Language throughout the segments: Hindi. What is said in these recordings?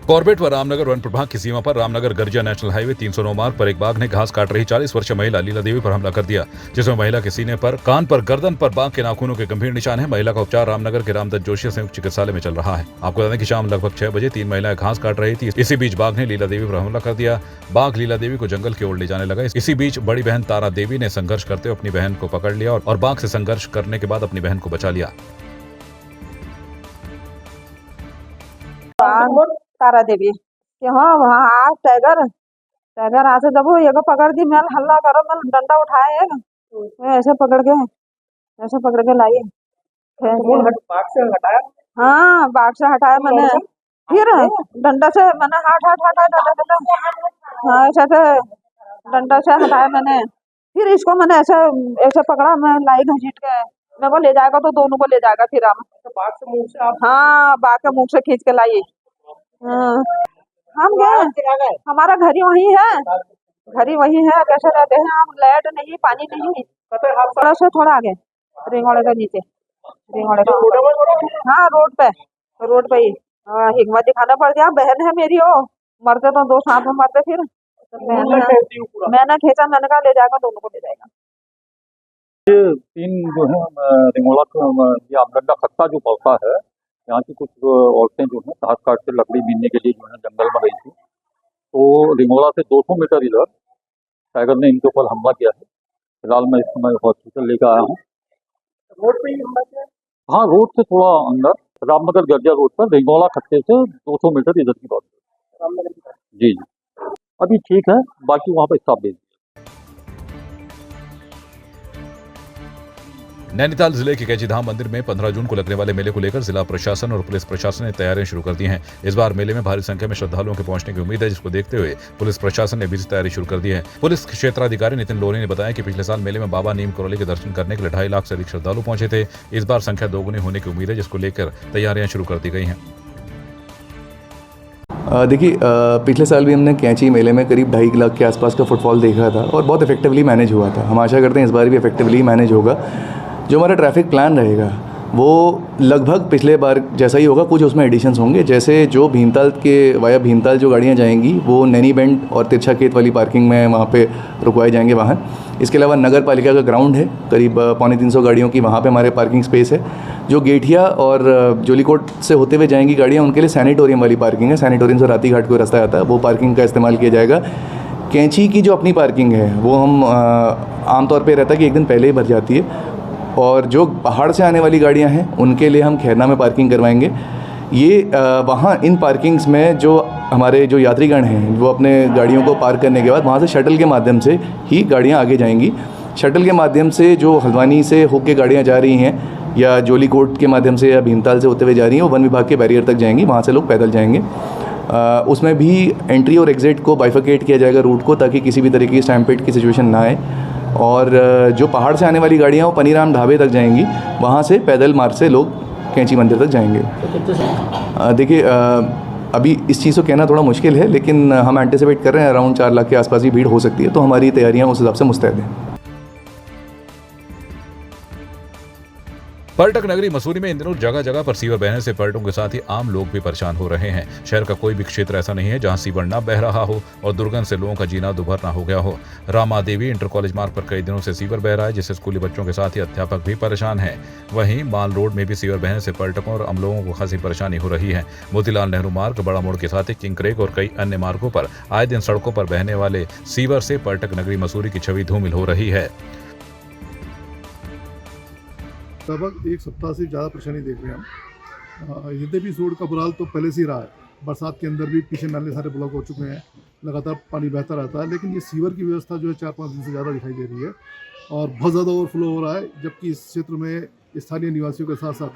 कॉर्बेट व रामनगर वन प्रभाग की सीमा पर रामनगर गर्जिया नेशनल हाईवे 309 मार्ग पर एक बाघ ने घास काट रही 40 वर्षीय महिला लीला देवी पर हमला कर दिया, जिसमें महिला के सीने पर, कान पर, गर्दन पर बाघ के नाखूनों के गंभीर निशान हैं। महिला का उपचार रामनगर के रामदत्त जोशी संयुक्त चिकित्सालय में चल रहा है। आपको बता दें कि शाम लगभग 6 बजे 3 महिलाएं घास काट रही थी। इसी बीच बाघ ने लीला देवी पर हमला कर दिया। बाघ लीला देवी को जंगल की ओर ले जाने लगा। इसी बीच बड़ी बहन तारा देवी ने संघर्ष करते हुए अपनी बहन को पकड़ लिया और बाघ से संघर्ष करने के बाद अपनी बहन को बचा लिया। तारा देवी कि हाँ वहाँ आ टाइगर टाइगर आते दबो ये पकड़ दी। मैं हल्ला करो, मैं डंडा उठाए एक मैं ऐसे पकड़ के लाई। बाग से हटाया? हाँ बाग से हटाया मैंने, फिर डंडा से मैंने हट हट हट हट हट हट हाँ ऐसे के डंडा से हटाया मैंने। फिर इसको मैंने ऐसे ऐसे पकड़ा, मैं लाई घसीट के। मेरे को ले जाएगा तो दोनों को ले जाएगा। फिर हम बाग से मुंह से आप? हाँ बाग के मुंह से खींच के लाई। हाँ हम गए, हमारा घर ही वही है, घर ही वही है। कैसे रहते हैं हम, लाइट नहीं पानी नहीं। थोड़ा से थोड़ा आगे रिंगोड़े के नीचे, रिंगोड़े का हाँ रोड पे ही। हिम्मत दिखाना पड़ गया। बहन है मेरी, वो मरते तो दो साथ में मरते। फिर मैंने खींचा, मैंने कहा ले जाएगा, दोनों को ले जाएगा। तीन जो है रिंगोला ये आमदंडा खत्ता जो पड़ता है, यहाँ की कुछ औरतें जो है घास काट के लकड़ी बीनने के लिए जो है जंगल में गई थी। तो रिंगोला से 200 मीटर इधर टाइगर ने इनके ऊपर हमला किया है। फिलहाल मैं इस समय हॉस्पिटल लेकर आया हूँ। रोड पे ही हमला किया? हाँ, रोड से थोड़ा अंदर, रामनगर गर्जिया रोड पर रिंगोला खत्ते से 200 मीटर इधर की बात है। रामनगर की बात। जी, अभी ठीक है, बाकी वहाँ पर स्टाफ भेज। नैनीताल जिले के कैची धाम मंदिर में 15 जून को लगने वाले मेले को लेकर जिला प्रशासन और पुलिस प्रशासन ने तैयारियां शुरू कर दी हैं। इस बार मेले में भारी संख्या में श्रद्धालुओं के पहुंचने की उम्मीद है, जिसको देखते हुए पुलिस प्रशासन ने भी तैयारी शुरू कर दी है। पुलिस क्षेत्राधिकारी नितिन लोनी ने बताया कि पिछले साल मेले में बाबा नीम करौली के दर्शन करने के लिए 2.5 लाख से अधिक श्रद्धालु पहुंचे थे। इस बार संख्या दोगुनी होने की उम्मीद है, जिसको लेकर तैयारियां शुरू कर दी गई हैं। देखिए, पिछले साल भी हमने कैंची मेले में करीब 2.5 लाख के आसपास का फुटफॉल देखा था और बहुत इफेक्टिवली मैनेज हुआ था। हम आशा करते हैं इस बार भी इफेक्टिवली मैनेज होगा। जो हमारा ट्रैफिक प्लान रहेगा वो लगभग पिछले बार जैसा ही होगा। कुछ उसमें एडिशंस होंगे, जैसे जो भीमताल के वाया भीमताल जो गाड़ियाँ जाएंगी वो नैनी बेंड और तिरछा खेत वाली पार्किंग में वहाँ पे रुकवाए जाएंगे वाहन। इसके अलावा नगर पालिका का ग्राउंड है, करीब 250 गाड़ियों की वहाँ पे हमारे पार्किंग स्पेस है। जो गेठिया और जोलीकोट से होते हुए जाएंगी गाड़ियाँ, उनके लिए सैनिटोरियम वाली पार्किंग है। सैनिटोरियम से राती घाट को रास्ता आता है, वो पार्किंग का इस्तेमाल किया जाएगा। कैंची की जो अपनी पार्किंग है वो हम आमतौर पर रहता है कि एक दिन पहले ही भर जाती है, और जो पहाड़ से आने वाली गाड़ियां हैं उनके लिए हम खैरना में पार्किंग करवाएंगे। ये वहाँ इन पार्किंग्स में जो हमारे जो यात्रीगण हैं वो अपने गाड़ियों को पार्क करने के बाद वहाँ से शटल के माध्यम से ही गाड़ियाँ आगे जाएंगी। शटल के माध्यम से जो हल्द्वानी से होकर गाड़ियाँ जा रही हैं या जोलीकोट के माध्यम से या भीमताल से होते हुए जा रही हैं, वो वन विभाग के बैरियर तक जाएंगी, वहाँ से लोग पैदल जाएंगे। उसमें भी एंट्री और एग्ज़िट को बाइफिकेट किया जाएगा रूट को, ताकि किसी भी तरीके की स्टैम्पेड की सिचुएशन ना आए। और जो पहाड़ से आने वाली गाड़ियाँ वो पनीराम ढाबे तक जाएंगी, वहाँ से पैदल मार्ग से लोग कैंची मंदिर तक जाएंगे। देखिए, अभी इस चीज़ को कहना थोड़ा मुश्किल है, लेकिन हम एंटिसिपेट कर रहे हैं अराउंड 4 लाख के आसपास ही भीड़ हो सकती है, तो हमारी तैयारियाँ उस हिसाब से मुस्तैद हैं। पर्यटक नगरी मसूरी में इन दिनों जगह जगह पर सीवर बहने से पर्यटकों के साथ ही आम लोग भी परेशान हो रहे हैं। शहर का कोई भी क्षेत्र ऐसा नहीं है जहां सीवर न बह रहा हो और दुर्गंध से लोगों का जीना दुभर न हो गया हो। रामा देवी इंटर कॉलेज मार्ग पर कई दिनों से सीवर बह रहा है, जिससे स्कूली बच्चों के साथ ही अध्यापक भी परेशान हैं। वहीं माल रोड में भी सीवर बहने से पर्यटकों और आम लोगों को खासी परेशानी हो रही है। मोतीलाल नेहरू मार्ग, बड़ा मोड़ के साथ ही किंग और कई अन्य मार्गों पर आए दिन सड़कों पर बहने वाले सीवर से पर्यटक नगरी मसूरी की छवि धूमिल हो रही है। लगभग 1 सप्ताह से ज़्यादा परेशानी देख रहे हैं हम। यद्यपि इस रोड का बुरा हाल तो पहले से ही रहा है, बरसात के अंदर भी पीछे नाले सारे ब्लॉक हो चुके हैं, लगातार पानी बहता रहता है, लेकिन ये सीवर की व्यवस्था जो है 4-5 दिन से ज़्यादा दिखाई दे रही है और बहुत ज़्यादा ओवरफ्लो हो रहा है। जबकि इस क्षेत्र में स्थानीय निवासियों के साथ साथ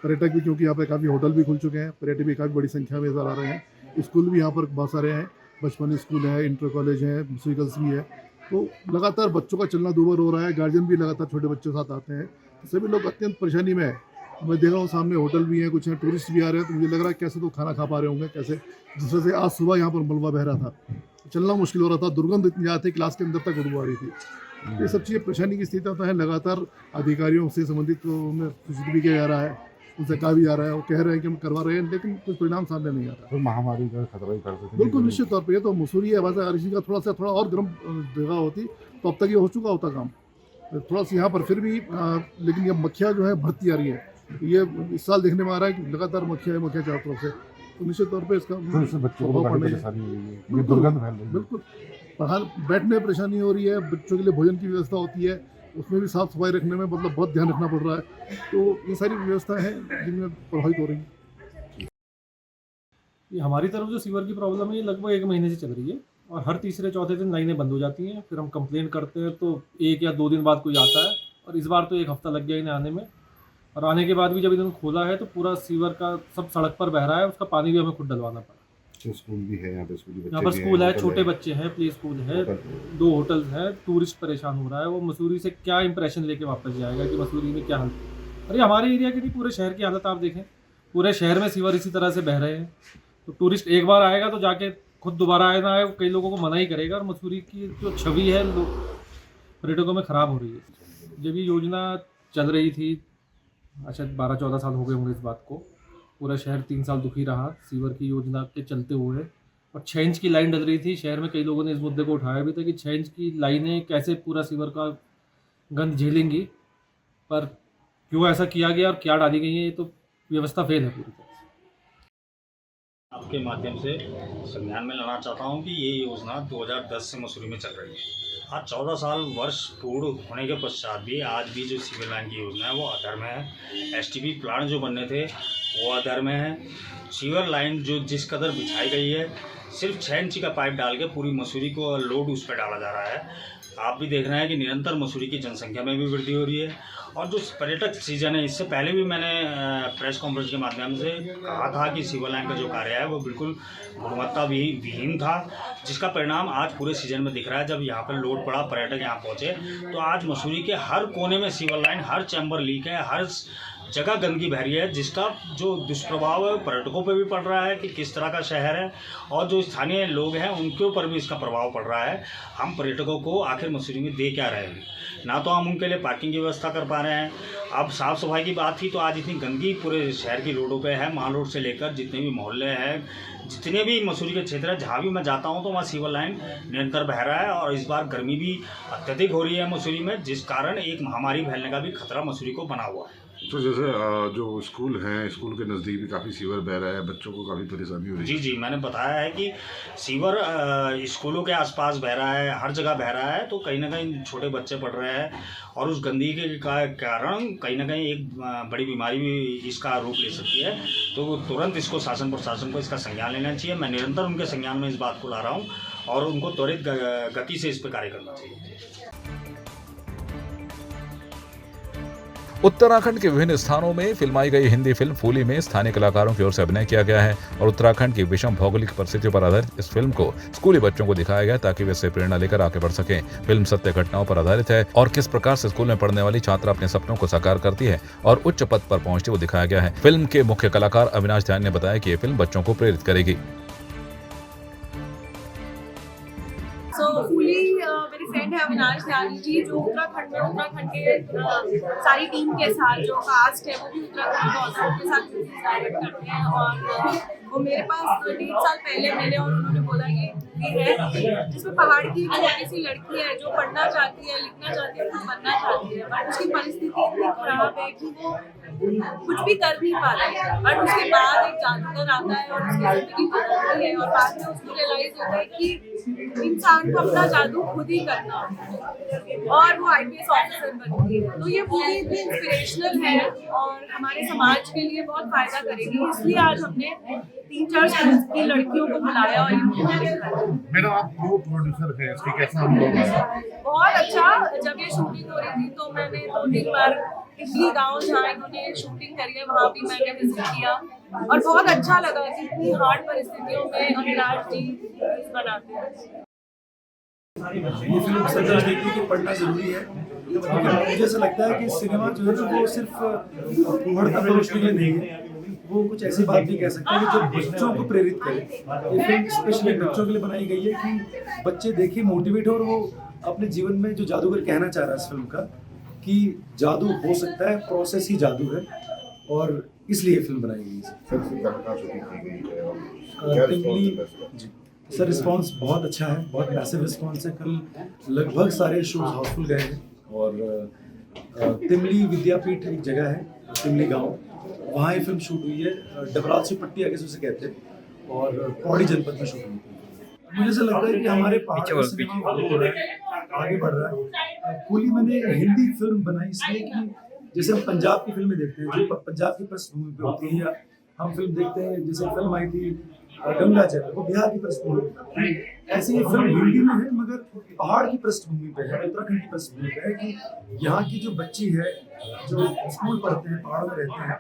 पर्यटक भी, क्योंकि यहाँ पर काफ़ी होटल भी खुल चुके हैं, पर्यटक भी काफ़ी बड़ी संख्या में नजर आ रहे हैं। स्कूल भी यहाँ पर बहुत सारे हैं, बचपन स्कूल है, इंटर कॉलेज है, म्यूजिकल्स भी है, तो लगातार बच्चों का चलना दूभर हो रहा है। गार्जियन भी लगातार छोटे बच्चों के साथ आते हैं, सभी लोग अत्यंत परेशानी में है। मैं देख रहा हूँ सामने होटल भी हैं, कुछ हैं, टूरिस्ट भी आ रहे हैं, तो मुझे लग रहा है कैसे तो खाना खा पा रहे होंगे, कैसे जिस वजह से आज सुबह यहाँ पर मलबा बह रहा था, चलना मुश्किल हो रहा था, दुर्गंध इतनी ज़्यादा थी, क्लास के अंदर तक उड़वा रही थी। ये सब चीज़ें परेशानी की स्थिति तो है। लगातार अधिकारियों से संबंधित सूचित भी किया जा रहा है, उनसे कहा भी जा रहा है, वो कह रहे हैं कि हम करवा रहे हैं, लेकिन कुछ परिणाम सामने नहीं आ रहा। तो महामारी का खतरा ही कर सकते हैं। बिल्कुल निश्चित तौर पे ये तो मसूरी है, वैसे हर चीज़ का थोड़ा और गर्म जगह होती तो अब तक ये हो चुका होता काम। थोड़ा सा यहाँ पर फिर भी लेकिन ये मक्खियाँ जो है बढ़ती आ रही है, ये इस साल देखने में आ रहा है कि लगातार मक्खियाँ चारों तरफ से, तो निश्चित तौर पे इसका तो इससे बच्चों को काफी परेशानी हो रही है, ये दुर्गंध फैल रही है। बिल्कुल बैठने में परेशानी हो रही है, बच्चों के लिए भोजन की व्यवस्था होती है, उसमें भी साफ सफाई रखने में मतलब बहुत ध्यान रखना पड़ रहा है, तो ये सारी व्यवस्थाएं हैं जिनमें प्रभावित हो रही हैं। ये हमारी तरफ जो सीवर की प्रॉब्लम है ये लगभग 1 महीने से चल रही है और हर तीसरे चौथे दिन लाइनें बंद हो जाती हैं। फिर हम कंप्लेन करते हैं तो 1 या 2 दिन बाद कोई आता है, और इस बार तो 1 हफ्ता लग गया इन्हें आने में। और आने के बाद भी जब इन्होंने खोला है तो पूरा सीवर का सब सड़क पर बह रहा है, उसका पानी भी हमें खुद डलवाना पड़ा। तो स्कूल भी है यहाँ पे, यहाँ पर स्कूल है, छोटे बच्चे हैं, प्ले स्कूल है, 2 होटल्स हैं, टूरिस्ट परेशान हो रहा है। वो मसूरी से क्या इंप्रेशन लेके वापस जाएगा कि मसूरी में क्या हालत। अरे हमारे एरिया की नहीं, पूरे शहर की हालत आप देखें, पूरे शहर में सीवर इसी तरह से बह रहे हैं। तो टूरिस्ट एक बार आएगा तो जाके खुद दोबारा आए ना आए, कई लोगों को मना ही करेगा। और मसूरी की जो छवि है पर्यटकों में ख़राब हो रही है। जब ये योजना चल रही थी, अच्छा 12-14 साल हो गए होंगे इस बात को, पूरा शहर 3 साल दुखी रहा सीवर की योजना के चलते हुए। और 6 इंच की लाइन डल रही थी शहर में, कई लोगों ने इस मुद्दे को उठाया भी था कि 6 इंच की लाइनें कैसे पूरा सीवर का गंद झेलेंगी, पर क्यों ऐसा किया गया और क्या डाली गई है, ये तो व्यवस्था फेल है पूरी तरह से। आपके माध्यम से संज्ञान में लाना चाहता हूं कि ये योजना 2010 से मसूरी में चल रही है। आज 14 साल वर्ष पूर्ण होने के पश्चात भी आज भी जो सीवर लाइन की योजना है वो अधर में है। एसटीपी प्लांट जो बनने थे वो अधर में है। सीवर लाइन जो जिस कदर बिछाई गई है, सिर्फ 6 इंची का पाइप डाल के पूरी मसूरी को लोड उस पर डाला जा रहा है। आप भी देख रहे हैं कि निरंतर मसूरी की जनसंख्या में भी वृद्धि हो रही है। और जो पर्यटक सीजन है, इससे पहले भी मैंने प्रेस कॉन्फ्रेंस के माध्यम से कहा था कि सीवर लाइन का जो कार्य है वो बिल्कुल गुणवत्ता विहीन था, जिसका परिणाम आज पूरे सीजन में दिख रहा है। जब यहाँ पर लोड पड़ा, पर्यटक यहाँ पहुँचे, तो आज मसूरी के हर कोने में सीवर लाइन, हर चैम्बर लीक है, हर जगह गंदगी बह रही है, जिसका जो दुष्प्रभाव है पर्यटकों पर भी पड़ रहा है कि किस तरह का शहर है, और जो स्थानीय लोग हैं उनके ऊपर भी इसका प्रभाव पड़ रहा है। हम पर्यटकों को आखिर मसूरी में दे क्या रहे हैं? ना तो हम उनके लिए पार्किंग की व्यवस्था कर पा रहे हैं। अब साफ़ सफाई की बात थी तो आज इतनी गंदगी पूरे शहर की रोडों पे है, माल रोड से लेकर जितने भी मोहल्ले हैं, जितने भी मसूरी के क्षेत्र है, जहाँ भी मैं जाता हूँ तो वहाँ सीवर लाइन निरंतर बह रहा है। और इस बार गर्मी भी अत्यधिक हो रही है मसूरी में, जिस कारण एक महामारी फैलने का भी खतरा मसूरी को बना हुआ है। तो जैसे जो स्कूल हैं, स्कूल के नज़दीक भी काफ़ी सीवर बह रहा है, बच्चों को काफ़ी परेशानी हो रही है। जी, मैंने बताया है कि सीवर स्कूलों के आसपास बह रहा है, हर जगह बह रहा है, तो कहीं ना कहीं छोटे बच्चे पढ़ रहे हैं और उस गंदगी के कारण कहीं ना कहीं एक बड़ी बीमारी भी इसका रूप ले सकती है। तो तुरंत इसको शासन प्रशासन को इसका संज्ञान लेना चाहिए। मैं निरंतर उनके संज्ञान में इस बात को ला रहा हूँ और उनको त्वरित गति से इस पर कार्य करना चाहिए। उत्तराखंड के विभिन्न स्थानों में फिल्माई गई हिंदी फिल्म फूली में स्थानीय कलाकारों की ओर से अभिनय किया गया है और उत्तराखंड की विषम भौगोलिक परिस्थितियों पर आधारित इस फिल्म को स्कूली बच्चों को दिखाया गया ताकि वे इससे प्रेरणा लेकर आगे बढ़ सकें। फिल्म सत्य घटनाओं पर आधारित है और किस प्रकार से स्कूल में पढ़ने वाली छात्रा अपने सपनों को साकार करती है और उच्च पद पर पहुंचती वो दिखाया गया है। फिल्म के मुख्य कलाकार अविनाश ध्यान ने बताया कि ये फिल्म बच्चों को प्रेरित करेगी। फूली मेरी फ्रेंड है अविनाश ध्यान जी, जो उत्तराखंड में उत्तराखंड के सारी टीम के साथ जो कास्ट है वो भी उत्तराखंड का होता है, उनके साथ डायरेक्ट करते हैं। और वो मेरे पास 1.5 साल पहले मिले और उन्होंने बोला ये है जिसमें पहाड़ की छोटी सी लड़की है जो पढ़ना चाहती है, लिखना चाहती है, कुछ बनना चाहती है, बट उसकी परिस्थिति इतनी खराब है कि वो कुछ भी कर नहीं पा रही है। बट उसके बाद एक जादूगर आता है और उसकी जिंदगी बदलती है और बाद में उसको रियलाइज होता है कि इंसान को अपना जादू खुद ही करना और वो IPS ऑफिसर बनती है। तो ये मूवी इतनी इंस्पिरेशनल है और हमारे समाज के लिए बहुत फायदा करेगी, इसलिए आज हमने 3-4 स्कूल की लड़कियों को बुलाया और मैडम आप को प्रोड्यूसर हैं, इसकी कैसा अनुभव है? बहुत अच्छा। जब ये शूटिंग हो रही थी तो मैंने 2-3 बार टिकली गाँव जहाँ इन्होंने शूटिंग करी है वहाँ भी मैंने विजिट किया और बहुत अच्छा लगा कि इतनी हार्ड परिस्थितियों में अविनाश जी बनाते हैं। ये फिल्म सच देखने की पढ़ना जरूरी है। मुझे ऐसा लगता है कि सिनेमा जो है वो सिर्फ पूर्णता प्रदर्शनी के लिए नहीं है, वो कुछ ऐसी बात भी कह सकते हैं कि जो बच्चों को प्रेरित करे। ये फिल्म स्पेशली बच्चों के लिए बनाई गई है कि बच्चे देखें, मोटिवेट हो और वो अपने जीवन में जो जादूगर कहना चाह रहा है इस फिल्म का कि जादू हो सकता है, प्रोसेस ही जादू है और इसलिए ये फिल्म बनाई गई है। जी सर, रिस्पांस बहुत अच्छा है, बहुत मैसिव रिस्पांस है। कल लगभग सारे शोज हाउसफुल गए हैं और तिमली विद्यापीठ एक जगह है, तिमली गांव, वहाँ ये फिल्म शूट हुई है। डबराल से पट्टी आगे से उसे कहते हैं और पौड़ी जनपद में शूट हुई थी। मुझे ऐसा लगता है कि हमारे पहाड़ का सिनेमा आगे बढ़ रहा है। कूली मैंने हिंदी फिल्म बनाई इसलिए कि जैसे हम पंजाब की फिल्में देखते हैं जो पंजाब की पृष्ठभूमि पे होती है, या हम फिल्म देखते हैं जैसे फिल्म आई थी गंगा जल, वो बिहार की पृष्ठभूमि पे, ऐसे ये फिल्म हिंदी में है मगर पहाड़ की पृष्ठभूमि पे है, उत्तराखंड की पृष्ठभूमि पे है कि यहाँ की जो बच्ची है जो स्कूल पढ़ते हैं, पहाड़ों में रहते हैं,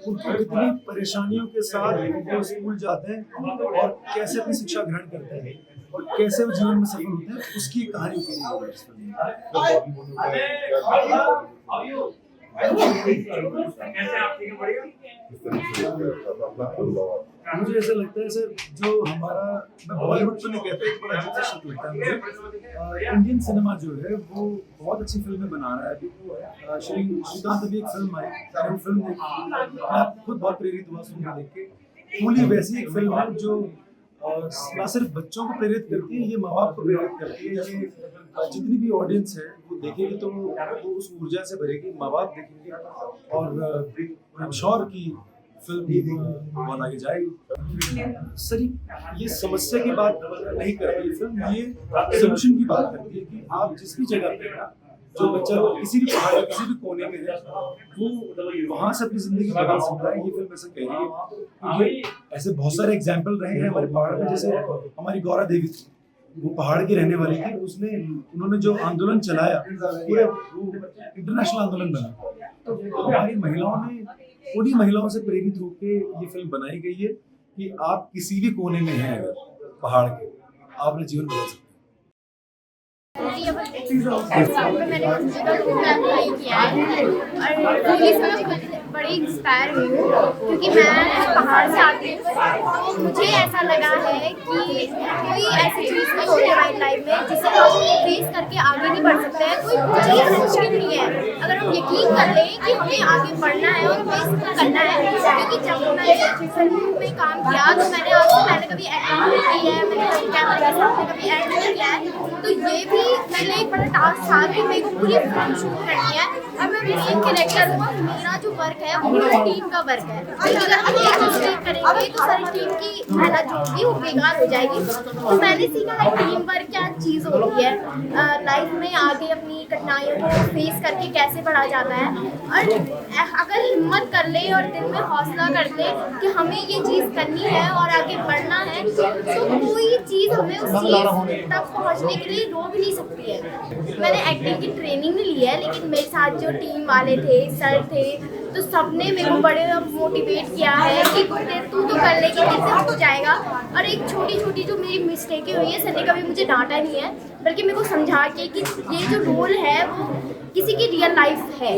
उनको कितनी परेशानियों के साथ वो स्कूल जाते हैं और कैसे अपनी शिक्षा ग्रहण करते हैं और कैसे वो जीवन में सफल होते हैं, उसकी कहानी की है इस फिल्म में। मुझे ऐसा लगता है सर, जो हमारा, मैं बॉलीवुड तो नहीं कहता, एक बड़ा अजीब सा शब्द लगता है मुझे, इंडियन सिनेमा जो है वो बहुत अच्छी फिल्में बना रहा है अभी। श्रीकांत अभी एक फिल्म आई, मैंने वो फिल्म देखी, मैं खुद बहुत प्रेरित हुआ फिल्म देख के। कूली वैसी एक फिल्म है जो ना सिर्फ बच्चों को प्रेरित करती है, ये माँ बाप को प्रेरित करती है। ये जितनी भी ऑडियंस है वो देखेगी तो वो उस ऊर्जा से भरेगी, माँ बाप देखेंगे और आई एम श्योर की फिल्म बहुत आगे जाएगी। सर, ये समस्या की बात नहीं करती है फिल्म, ये सोल्यूशन की बात करती है कि आप जिस भी जगह पे जो बच्चा किसी भी पहाड़ किसी भी कोने में है वो वहाँ से अपनी जिंदगी बदल सकता है। ये फिल्म ऐसा कह रही है क्योंकि ऐसे बहुत सारे एग्जाम्पल रहे हैं हमारे पहाड़ में। जैसे हमारी गौरा देवी थी, वो पहाड़ की रहने वाली थी, उन्होंने जो आंदोलन चलाया पूरे इंटरनेशनल आंदोलन बना। तो हमारी महिलाओं ने उन्हीं महिलाओं से प्रेरित होकर ये फिल्म बनाई गई है कि आप किसी भी कोने में हैं अगर पहाड़ के, आप अपना जीवन बदल सकते हैं। मैंने अप्लाई किया है और पुलिस में बड़ी इंस्पायर हुई हूँ क्योंकि मैं पहाड़ से आती हूँ, तो मुझे ऐसा लगा है कि कोई ऐसी चीज़ नहीं होती हमारी लाइफ में जिसे हम फेस करके आगे नहीं बढ़ सकते हैं। कोई चीज़ मुश्किल नहीं है अगर हम यकीन कर लें कि हमें आगे बढ़ना है और फेस करना है। क्योंकि जब मैंने फिल्म में काम किया तो मैंने आपसे पहले कभी एक्टिंग नहीं की है, मैंने कैमरे के सामने कभी एक्ट नहीं किया है, तो ये भी मेरे लिए एक बड़ा टास्क था कि मेरे को पूरी फिल्म शूट करनी है और मैं मेन कैरेक्टर हूँ। मेरा जो वर्क है वो पूरी टीम का वर्क है, अगर हम एक मिस्टेक करेंगे तो सारी टीम की मेहनत जो होगी वो बेकार हो जाएगी। तो मैंने सीखा है टीम वर्क क्या चीज़ होती है, लाइफ में आगे अपनी कठिनाइयों को फेस करके कैसे बढ़ा जाता है। और अगर हिम्मत कर ले और दिल में हौसला कर ले कि हमें ये चीज़ करनी है और आगे बढ़ना है, तो कोई चीज़ हमें उस चीज़ तक पहुँचने के लिए रोक नहीं सकती है। मैंने एक्टिंग की ट्रेनिंग नहीं ली है, लेकिन मेरे साथ जो टीम वाले थे, सर थे, तो सबने मेरे को बड़े मोटिवेट किया है कि तू तो कर लेगी, कैसे हो जाएगा। और एक छोटी छोटी जो मेरी मिस्टेकें हुई है, सर ने कभी मुझे डांटा नहीं है, बल्कि मेरे को समझा के कि ये जो रोल है वो किसी की रियल लाइफ है,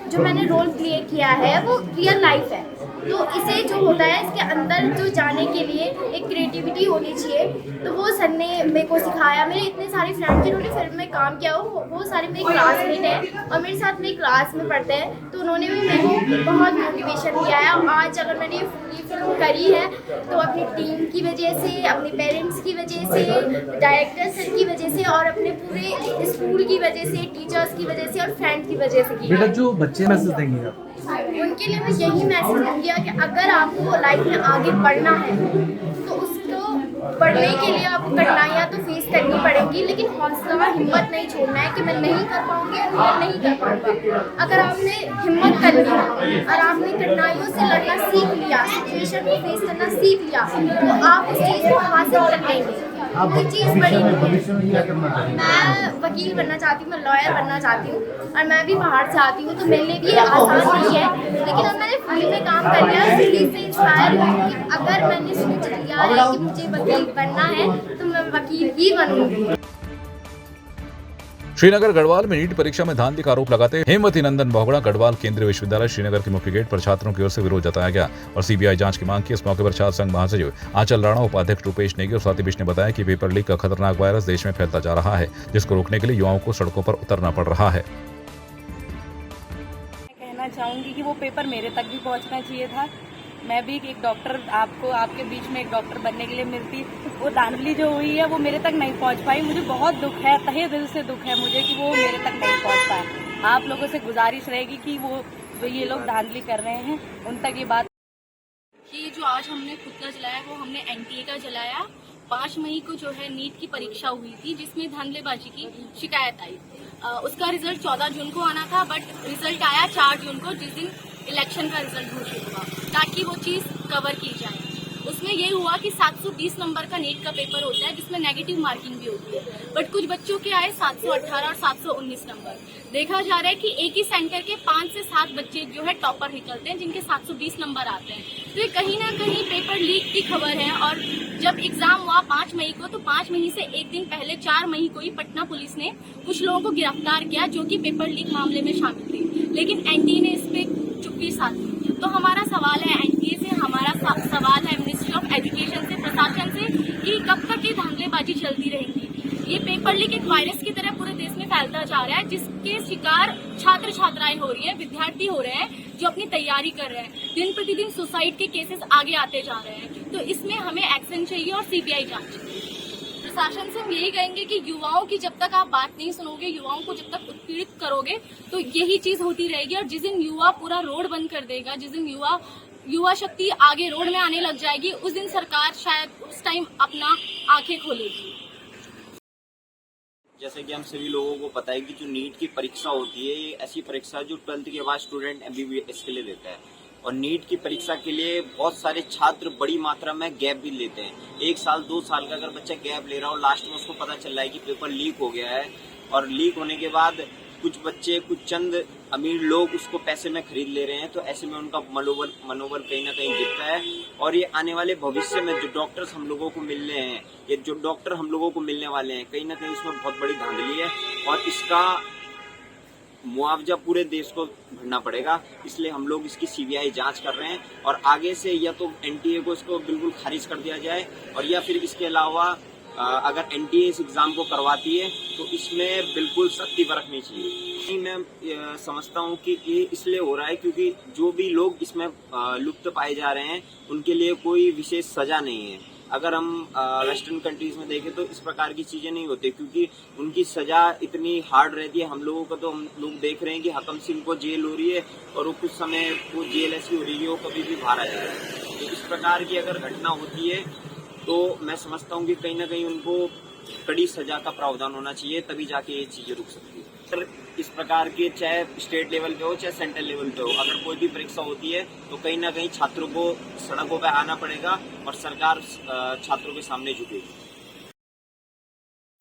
जो मैंने रोल प्ले किया है वो रियल लाइफ है। तो इसे जो होता है इसके अंदर जो जाने के लिए एक क्रिएटिविटी होनी चाहिए, तो वो सर ने मेरे को सिखाया। मेरे इतने सारे फ्रेंड्स जिन्होंने फिल्म में काम किया हो वो सारे मेरे क्लासमेट हैं और मेरे साथ मेरी क्लास में पढ़ते हैं, तो उन्होंने भी मेरे को बहुत मोटिवेशन दिया है। और आज अगर मैंने ये फिल्म करी है तो अपनी टीम की वजह से, अपने पेरेंट्स की वजह से, डायरेक्टर सर की वजह से और अपने पूरे स्कूल की वजह से, टीचर्स की वजह से और फ्रेंड्स की वजह से की। बेटा, जो बच्चे मैसेज देंगे आप उनके लिए मैं यही मैसेज दूंगी कि अगर आपको लाइफ में आगे बढ़ना है तो उसको बढ़ने के लिए आपको कठिनाइयाँ तो फेस करनी पड़ेगी, लेकिन हौसला हिम्मत नहीं छोड़ना है कि मैं नहीं कर पाऊंगी और मैं नहीं कर पाऊंगा। अगर आपने हिम्मत कर ली और आपने कठिनाइयों से लड़ना सीख लिया, सिचुएशन को फेस करना सीख लिया, तो आप उस चीज़ को हासिल कर लेंगे। वो चीज़ बड़ी, मैं वकील बनना चाहती हूँ, मैं लॉयर बनना चाहती हूँ और मैं भी बाहर से आती हूँ, तो मेरे लिए भी आसान नहीं है। लेकिन अब मैंने फिल्म में काम कर लिया, फिल्म से इंस्पायर हुई कि अगर मैंने सोच लिया है कि मुझे वकील बनना है तो मैं वकील ही बनूंगी। श्रीनगर गढ़वाल में नीट परीक्षा में धांधली का आरोप लगाते हेमवती नंदन बोहगड़ा गढ़वाल केंद्रीय विश्वविद्यालय श्रीनगर के मुख्य गेट पर छात्रों की ओर से विरोध जताया गया और सीबीआई जांच की मांग की। इस मौके पर छात्र संघ महासचिव आंचल राणा, उपाध्यक्ष रूपेश नेगी और स्वाति बिष्ट ने बताया कि पेपर लीक का खतरनाक वायरस देश में फैलता जा रहा है, जिसको रोकने के लिए युवाओं को सड़कों पर उतरना पड़ रहा है। चाहूँगी कि वो पेपर मेरे तक भी पहुँचना चाहिए था। मैं भी एक डॉक्टर, आपको आपके बीच में एक डॉक्टर बनने के लिए मिलती, वो धांधली जो हुई है वो मेरे तक नहीं पहुँच पाई। मुझे बहुत दुख है, तहे दिल से दुख है मुझे कि वो मेरे तक नहीं पहुँच पाया। आप लोगों से गुजारिश रहेगी कि वो जो ये लोग धांधली कर रहे हैं उन तक ये बात। कि जो आज हमने पुतला जलाया वो हमने NTA का जलाया। 5 मई को जो है नीट की परीक्षा हुई थी जिसमें धांधलेबाजी की शिकायत आई। उसका रिजल्ट 14 जून को आना था, बट रिजल्ट आया 4 जून को, जिस दिन इलेक्शन का रिजल्ट घोषित हुआ, ताकि वो चीज़ कवर की जाए। उसमें ये हुआ कि 720 नंबर का नीट का पेपर होता है जिसमें नेगेटिव मार्किंग भी होती है, बट कुछ बच्चों के आए 718 और 719 नंबर। देखा जा रहा है कि एक ही सेंटर के 5 से 7 बच्चे जो है टॉपर निकलते हैं जिनके 720 नंबर आते हैं। तो ये कहीं ना कहीं पेपर लीक की खबर है। और जब एग्जाम हुआ 5 मई को, तो 5 मई से एक दिन पहले 4 मई को ही पटना पुलिस ने कुछ लोगों को गिरफ्तार किया जो कि पेपर लीक मामले में शामिल थे, लेकिन NTA ने इस पे चुप्पी साधी। तो हमारा सवाल है NTA से, हमारा सवाल है मिनिस्ट्री ऑफ एजुकेशन से, प्रशासन से, कि कब तक ये धांधलेबाजी चलती रहेगी। ये पेपर लीक एक वायरस की तरह पूरे देश में फैलता जा रहा है, जिसके शिकार छात्र छात्राएं हो रही है, विद्यार्थी हो रहे हैं जो अपनी तैयारी कर रहे हैं। दिन प्रतिदिन सुसाइड के केसेस आगे आते जा रहे हैं। तो इसमें हमें एक्शन चाहिए और CBI जांच चाहिए। प्रशासन से हम यही कहेंगे कि युवाओं की जब तक आप बात नहीं सुनोगे, युवाओं को जब तक उत्पीड़ित करोगे, तो यही चीज होती रहेगी। और जिस दिन युवा पूरा रोड बंद कर देगा, जिस दिन युवा शक्ति आगे रोड में आने लग जाएगी, उस दिन सरकार शायद उस टाइम अपना आंखें खोलेगी। जैसे कि हम सभी लोगों को पता है कि जो नीट की परीक्षा होती है, ये ऐसी परीक्षा जो 12th के बाद स्टूडेंट MBBS के लिए देता है। और नीट की परीक्षा के लिए बहुत सारे छात्र बड़ी मात्रा में गैप भी लेते हैं। 1 साल 2 साल का अगर बच्चा गैप ले रहा हो, लास्ट में उसको पता चल रहा है कि पेपर लीक हो गया है, और लीक होने के बाद कुछ बच्चे, कुछ चंद अमीर लोग उसको पैसे में खरीद ले रहे हैं, तो ऐसे में उनका मनोबल कहीं ना कहीं गिरता है। और ये आने वाले भविष्य में जो डॉक्टर्स हम लोगों को मिलने हैं, ये जो डॉक्टर हम लोगों को मिलने वाले हैं, कहीं ना कहीं इसमें बहुत बड़ी धांधली है और इसका मुआवजा पूरे देश को भरना पड़ेगा। इसलिए हम लोग इसकी CBI जांच कर रहे हैं और आगे से या तो NTA को इसको बिल्कुल खारिज कर दिया जाए, और या फिर इसके अलावा अगर NTA इस एग्ज़ाम को करवाती है तो इसमें बिल्कुल सख्ती बरतनी चाहिए। मैं समझता हूँ कि ये इसलिए हो रहा है क्योंकि जो भी लोग इसमें लुप्त पाए जा रहे हैं उनके लिए कोई विशेष सज़ा नहीं है। अगर हम वेस्टर्न कंट्रीज में देखें तो इस प्रकार की चीज़ें नहीं होती, क्योंकि उनकी सज़ा इतनी हार्ड रहती है। हम लोगों को तो हम लोग देख रहे हैं कि हकम सिंह को जेल हो रही है और वो कुछ समय वो जेल ऐसी हो रही है वो कभी भी बाहर आ जाएगा। तो इस प्रकार की अगर घटना होती है तो मैं समझता हूँ कि कहीं ना कहीं उनको कड़ी सजा का प्रावधान होना चाहिए, तभी जाके ये चीज़ें रुक सकती है। सर, इस प्रकार के चाहे स्टेट लेवल पे हो चाहे सेंट्रल लेवल पे हो, अगर कोई भी परीक्षा होती है तो कहीं ना कहीं छात्रों को सड़कों पे आना पड़ेगा और सरकार छात्रों के सामने झुकेगी।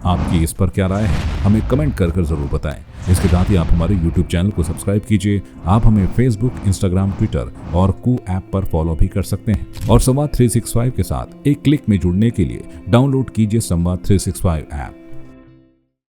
आपकी इस पर क्या राय है, हमें कमेंट कर जरूर बताएं। इसके साथ ही आप हमारे YouTube चैनल को सब्सक्राइब कीजिए। आप हमें Facebook, Instagram, Twitter और कू ऐप पर फॉलो भी कर सकते हैं। और संवाद 365 के साथ एक क्लिक में जुड़ने के लिए डाउनलोड कीजिए संवाद 365 ऐप।